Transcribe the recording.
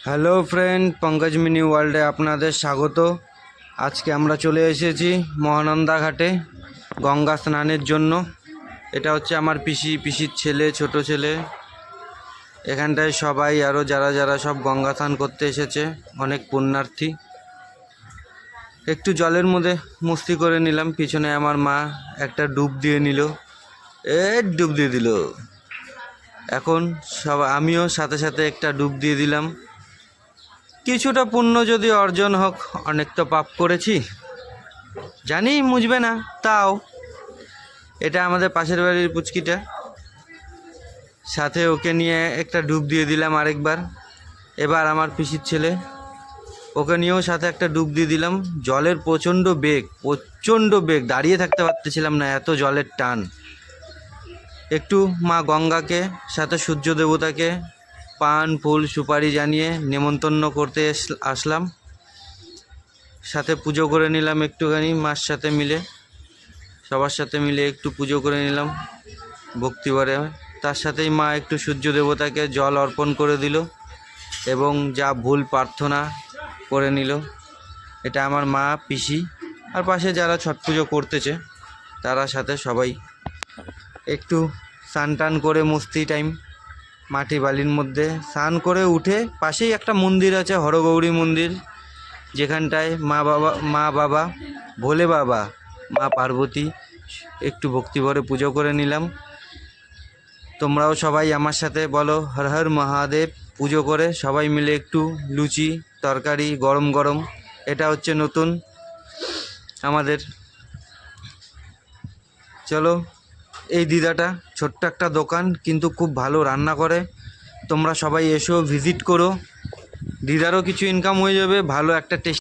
Hello friend, Pankaj mini ওয়ার্ল্ডে আপনাদের স্বাগত। আজকে আমরা চলে এসেছি মহানন্দা ঘাটে গঙ্গা স্নানের জন্য। এটা হচ্ছে আমার পিসির ছেলে, ছোট ছেলে। এখানটায় সবাই আরও যারা সব গঙ্গা স্নান করতে এসেছে, অনেক পুণ্যার্থী। একটু জলের মধ্যে মস্তি করে নিলাম। পিছনে আমার মা একটা ডুব দিয়ে নিল, ডুব দিয়ে দিল। এখন আমিও সাথে সাথে একটা ডুব দিয়ে দিলাম। কিছুটা পুণ্য যদি অর্জন হোক, অনেক তো পাপ করেছি, জানি মুছবে না, তাও। এটা আমাদের পাশের বাড়ির পুচকিটা, সাথে ওকে নিয়ে একটা ডুব দিয়ে দিলাম আরেকবার। এবার আমার পিসির ছেলে, ওকে নিয়েও সাথে একটা ডুব দিয়ে দিলাম। জলের প্রচণ্ড বেগ, দাঁড়িয়ে থাকতে পারতেছিলাম না, এত জলের টান। একটু মা গঙ্গাকে সাথে সূর্য দেবতাকে পান ফুল সুপারি জানিয়ে নেমন্তন্ন করতে আসলাম। সাথে পুজো করে নিলাম একটুখানি, মার সাথে মিলে, সবার সাথে মিলে একটু পুজো করে নিলাম ভক্তিভরে। তার সাথেই মা একটু সূর্য দেবতাকে জল অর্পণ করে দিল এবং যা ভুল প্রার্থনা করে নিল। এটা আমার মা, পিসি আর পাশে যারা ছট পুজো করতেছে তারা সাথে সবাই একটু স্নান টান করে মস্তি টাইম মাটি বালির মধ্যে স্নান করে উঠে পাশেই একটা মন্দির আছে, হরগৌরী মন্দির, যেখানটায় মা বাবা ভোলে বাবা, মা পার্বতী একটু ভক্তিভরে পুজো করে নিলাম। তোমরাও সবাই আমার সাথে বলো হর হর মহাদেব। পুজো করে সবাই মিলে একটু লুচি তরকারি গরম গরম, এটা হচ্ছে নতুন আমাদের। চলো, এই দিদাটা ছোট্ট একটা দোকান, কিন্তু খুব ভালো রান্না করে। তোমরা সবাই এসো, ভিজিট করো, দিদারও কিছু ইনকাম হয়ে যাবে, ভালো একটা টেস্ট